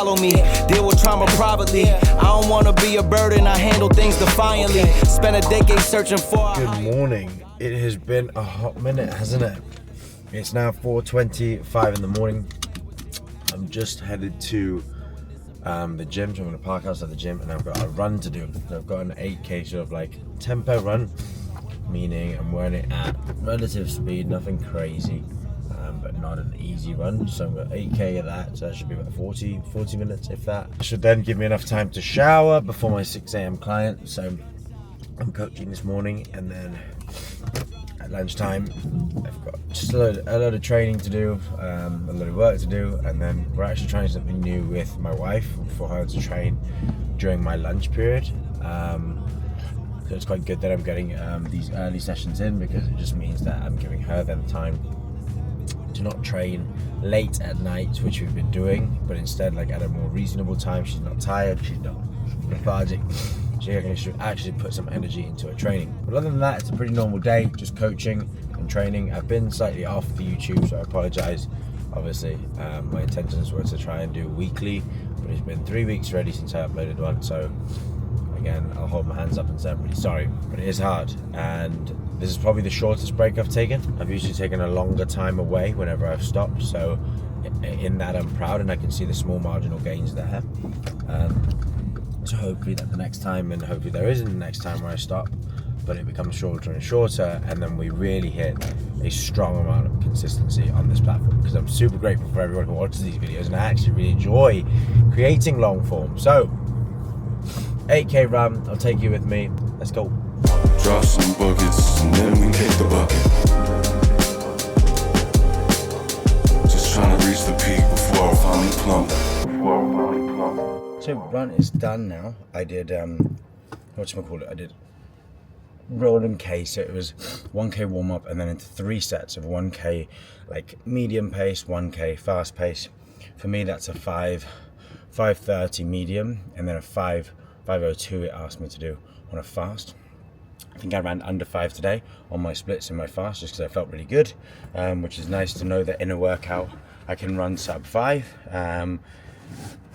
follow me. Deal with trauma privately. I don't wanna be a burden, I handle things defiantly. Spend a decade searching for. Good morning. It has been a hot minute, hasn't it? It's now 4:25 in the morning. I'm just headed to the gym, so I'm going to park outside the gym, and I've got a run to do. So I've got an 8k sort of like tempo run, meaning I'm running at relative speed, nothing crazy, but not an easy run. So I've got 8k of that, so that should be about 40 minutes, if that. Should then give me enough time to shower before my 6 a.m. client. So I'm coaching this morning, and then at lunchtime I've got just a load of training to do, a load of work to do, and then we're actually trying something new with my wife for her to train during my lunch period. So it's quite good that I'm getting these early sessions in, because it just means that I'm giving her then time to not train late at night, which we've been doing, but instead like at a more reasonable time. She's not tired, she's not lethargic. She should actually put some energy into her training. But other than that, it's a pretty normal day, just coaching and training. I've been slightly off the YouTube, so I apologize. Obviously, my intentions were to try and do weekly, but it's been 3 weeks already since I uploaded one. So again, I'll hold my hands up and say I'm really sorry, but it is hard. And this is probably the shortest break I've taken. I've usually taken a longer time away whenever I've stopped. So in that, I'm proud, and I can see the small marginal gains there. So hopefully that the next time, and hopefully there isn't the next time where I stop, but it becomes shorter and shorter, and then we really hit a strong amount of consistency on this platform, because I'm super grateful for everyone who watches these videos, and I actually really enjoy creating long form. So 8k run, I'll take you with me. Let's go. Drop some buckets and then we kick the bucket. Just trying to reach the peak before I finally plummet. So run is done now. I did I did rolling K, so it was 1k warm up and then into 3 sets of 1k like medium pace, 1k fast pace. For me that's a 5:30 medium, and then a 5:02 it asked me to do on a fast. I think I ran under 5 today on my splits and my fast, just because I felt really good, which is nice to know that in a workout I can run sub 5.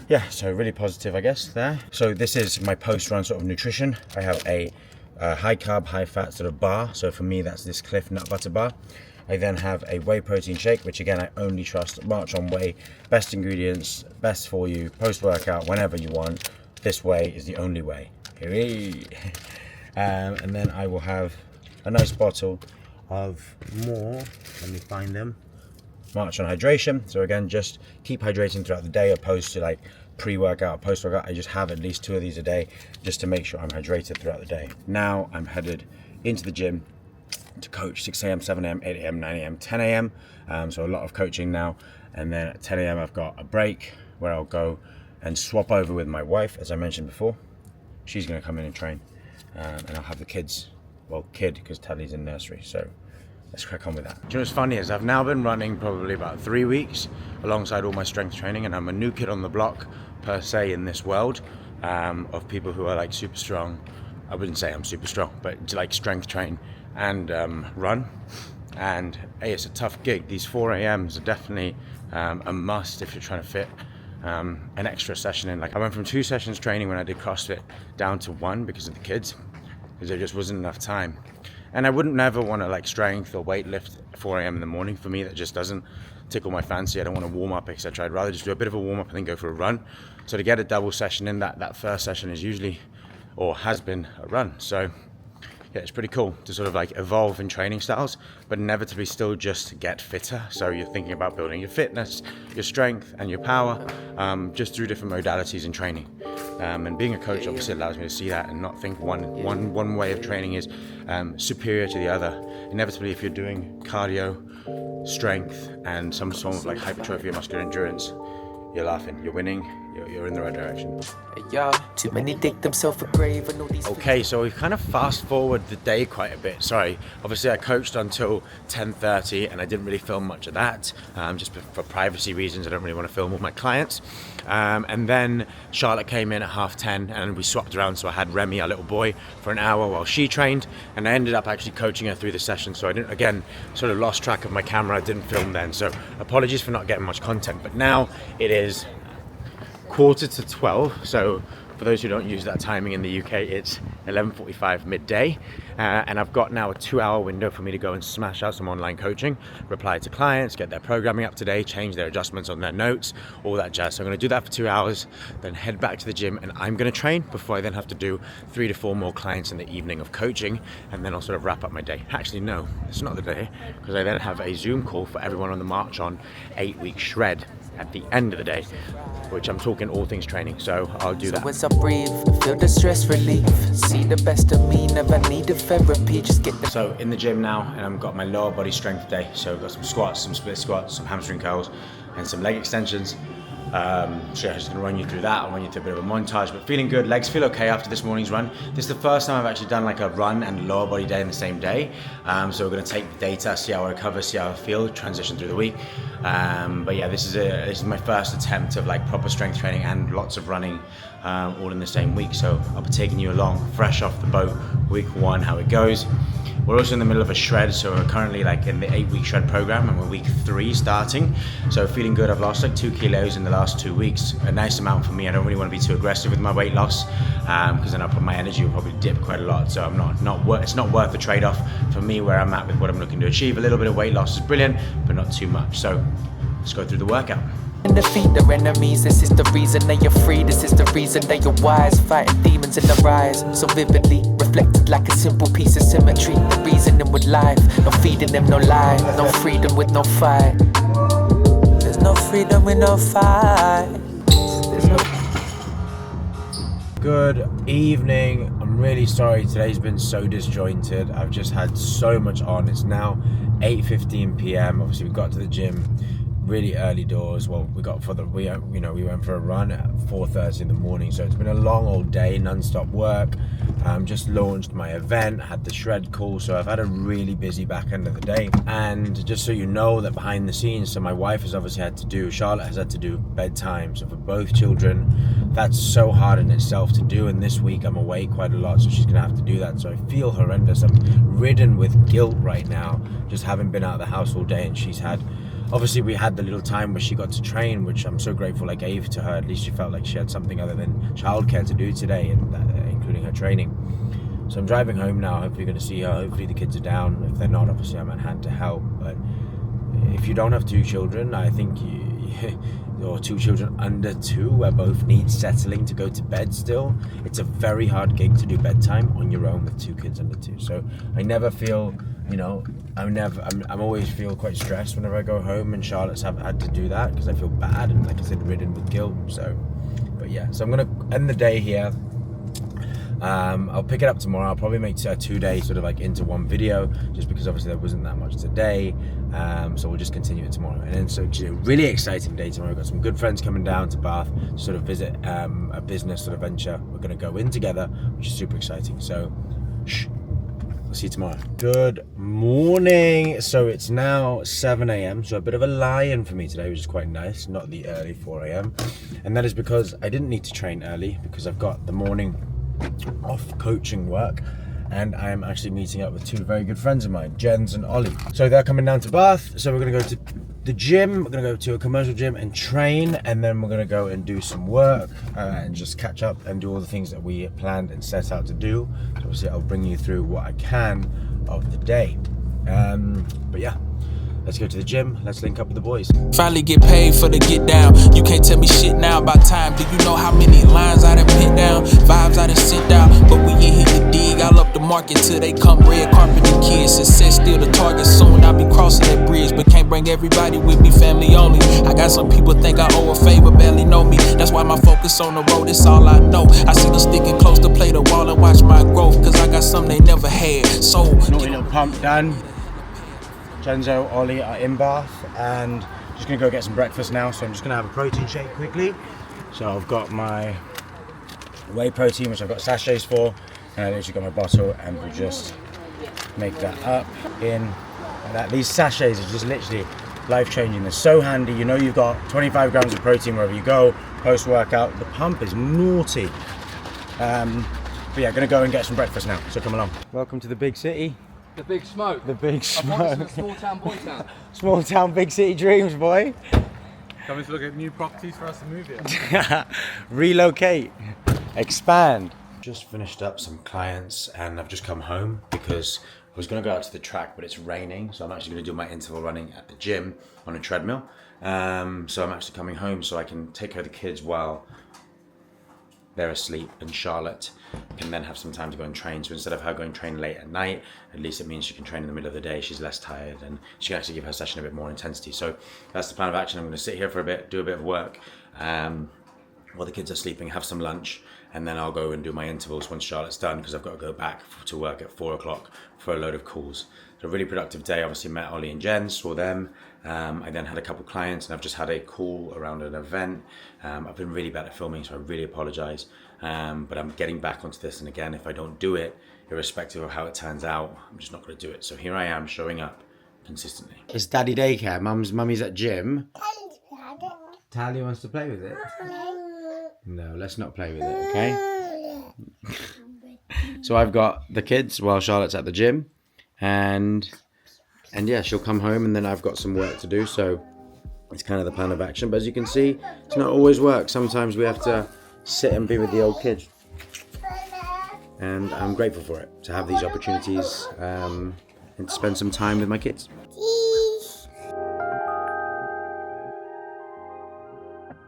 Yeah, so really positive, I guess, there. So this is my post-run sort of nutrition. I have a high carb, high fat sort of bar. So for me, that's this Cliff Nut Butter bar. I then have a whey protein shake, which again, I only trust March on Whey. Best ingredients, best for you, post-workout, whenever you want. This whey is the only way. And then I will have a nice bottle of more, let me find them. March on hydration. So again, just keep hydrating throughout the day, opposed to like pre-workout, post-workout. I just have at least 2 of these a day, just to make sure I'm hydrated throughout the day. Now I'm headed into the gym to coach 6 a.m, 7 a.m, 8 a.m, 9 a.m, 10 a.m. So a lot of coaching now. And then at 10 a.m, I've got a break where I'll go and swap over with my wife, as I mentioned before. She's going to come in and train, and I'll have the kids, well, because Teddy's in nursery. So let's crack on with that. Do you know what's funny is I've now been running probably about 3 weeks alongside all my strength training, and I'm a new kid on the block per se in this world of people who are like super strong. I wouldn't say I'm super strong, but like strength train and run. And hey, it's a tough gig. These 4 a.m.s are definitely a must if you're trying to fit an extra session in. Like I went from 2 sessions training when I did CrossFit down to 1 because of the kids, because there just wasn't enough time. And I wouldn't never want to like strength or weight lift at 4 a.m. in the morning. For me, that just doesn't tickle my fancy. I don't want to warm up, etc. I'd rather just do a bit of a warm up and then go for a run. So to get a double session in, that first session is usually, or has been, a run. So yeah, it's pretty cool to sort of like evolve in training styles, but inevitably still just get fitter. So you're thinking about building your fitness, your strength and your power, just through different modalities in training. And being a coach obviously allows me to see that and not think one way of training is superior to the other. Inevitably, if you're doing cardio, strength, and some form of like hypertrophy or muscular endurance, you're laughing, you're winning, you're in the right direction. Too many dig themselves a grave. Okay, so we've kind of fast forward the day quite a bit. Sorry, obviously I coached until 10:30 and I didn't really film much of that, just for privacy reasons. I don't really want to film all my clients. And then Charlotte came in at 10:30 and we swapped around. So I had Remy, our little boy, for an hour while she trained, and I ended up actually coaching her through the session. So I didn't, again, sort of lost track of my camera. I didn't film then. So apologies for not getting much content, but now it is 11:45. So for those who don't use that timing in the UK, it's 11:45 midday. And I've got now a 2-hour window for me to go and smash out some online coaching, reply to clients, get their programming up to date, change their adjustments on their notes, all that jazz. So I'm going to do that for 2 hours, then head back to the gym, and I'm going to train before I then have to do 3 to 4 more clients in the evening of coaching, and then I'll sort of wrap up my day. Actually, no, it's not the day, because I then have a Zoom call for everyone on the March On 8-week shred at the end of the day, which I'm talking all things training, so I'll do that. So as I breathe, feel the stress relief. See the best of me, never need a therapy. Just get the... So in the gym now, and I've got my lower body strength day. So I've got some squats, some split squats, some hamstring curls, and some leg extensions. So I'm just going to run you through that. I'll run you through a bit of a montage, but feeling good. Legs feel okay after this morning's run. This is the first time I've actually done like a run and lower body day in the same day. So we're going to take the data, see how I recover, see how I feel, transition through the week. But yeah, this is my first attempt of like proper strength training and lots of running, all in the same week. So I'll be taking you along fresh off the boat, week 1, how it goes. We're also in the middle of a shred, so we're currently like in the 8-week shred program, and we're week 3 starting. So feeling good. I've lost like 2 kilos in the last 2 weeks, a nice amount for me. I don't really want to be too aggressive with my weight loss, because then my energy will probably dip quite a lot. So it's not worth the trade-off for me where I'm at with what I'm looking to achieve. A little bit of weight loss is brilliant, but not too much. So let's go through the workout. Defeat their enemies, this is the reason they are free. This is the reason they are wise, fighting demons in their eyes. So vividly reflected like a simple piece of symmetry. The reasoning with life, no feeding them, no lie. No freedom with no fight. There's no freedom with no fight. There's no... Good evening. I'm really sorry today's been so disjointed. I've just had so much on. It's now 8:15 p.m. Obviously we got to the gym really early doors. Well, we went for a run at 4:30 in the morning, so it's been a long old day, non-stop work. Just launched my event, had the shred call, so I've had a really busy back end of the day. And just so you know that behind the scenes, so my wife has obviously Charlotte has had to do bedtime, so for both children, that's so hard in itself to do, and this week I'm away quite a lot, so she's gonna have to do that, so I feel horrendous. I'm ridden with guilt right now, just having been out of the house all day, and obviously we had the little time where she got to train, which I'm so grateful I gave to her. At least she felt like she had something other than childcare to do today, and including her training. So I'm driving home now, hopefully going to see her. Hopefully the kids are down. If they're not, obviously I'm at hand to help. But if you don't have 2 children, I think or 2 children under 2 where both need settling to go to bed still, it's a very hard gig to do bedtime on your own with 2 kids under 2. So I never feel, I'm always feel quite stressed whenever I go home, and Charlotte's had to do that because I feel bad and, like I said, ridden with guilt. So, but yeah, so I'm gonna end the day here. I'll pick it up tomorrow. I'll probably make a 2-day sort of like into one video, just because obviously there wasn't that much today. So we'll just continue it tomorrow. And then so really exciting day tomorrow. We've got some good friends coming down to Bath to sort of visit a business sort of venture we're going to go in together, which is super exciting. So I'll see you tomorrow. Good morning. So it's now 7 a.m. So a bit of a lie-in for me today, which is quite nice, not the early 4 a.m. And that is because I didn't need to train early, because I've got the morning off coaching work, and I am actually meeting up with 2 very good friends of mine, Jens and Ollie. So they're coming down to Bath, so we're going to go to the gym. We're going to go to a commercial gym and train, and then we're going to go and do some work and just catch up and do all the things that we planned and set out to do. So obviously I'll bring you through what I can of the day. But yeah, let's go to the gym. Let's link up with the boys. Finally get paid for the get down. You can't tell me shit now about time. Do you know how many lines I done put down? Vibes I done sent out. But we ain't hit the dig. I'll up the market till they come red carpet and kids. Success still the target. Soon I'll be crossing that bridge. But can't bring everybody with me, family only. I got some people think I owe a favor, barely know me. That's why my focus on the road, it's all I know. I see them sticking close to play the wall and watch my growth. Cause I got something they never had. So naughty little pump done. Genzo, Ollie are in Bath, and just gonna go get some breakfast now. So I'm just gonna have a protein shake quickly. So I've got my whey protein, which I've got sachets for, and I literally got my bottle, and we'll just make that up in that. These sachets are just literally life-changing. They're so handy. You know you've got 25 grams of protein wherever you go post-workout. The pump is naughty. But yeah, gonna go and get some breakfast now. So come along. Welcome to the big city. The big smoke. The big smoke. A small town, boy town. Small town, big city dreams, boy. Coming to look at new properties for us to move here. Relocate, expand. Just finished up some clients and I've just come home because I was going to go out to the track, but it's raining, so I'm actually going to do my interval running at the gym on a treadmill. So I'm actually coming home so I can take care of the kids while they're asleep, and Charlotte can then have some time to go and train. So instead of her going train late at night, at least it means she can train in the middle of the day. She's less tired and she can actually give her session a bit more intensity. So that's the plan of action. I'm going to sit here for a bit, do a bit of work while the kids are sleeping, have some lunch, and then I'll go and do my intervals once Charlotte's done, because I've got to go back to work at 4 o'clock for a load of calls. So a really productive day. Obviously met Ollie and Jen, saw them. I then had a couple clients and I've just had a call around an event. I've been really bad at filming, so I really apologise. But I'm getting back onto this, and again, if I don't do it, irrespective of how it turns out, I'm just not going to do it. So here I am showing up consistently. It's daddy daycare. Mummy's at gym. Talia wants to play with it. No, let's not play with it, okay? So I've got the kids while Charlotte's at the gym, and yeah, she'll come home and then I've got some work to do, so it's kind of the plan of action. But as you can see, it's not always work. Sometimes we have to sit and be with the old kids, and I'm grateful for it, to have these opportunities and to spend some time with my kids.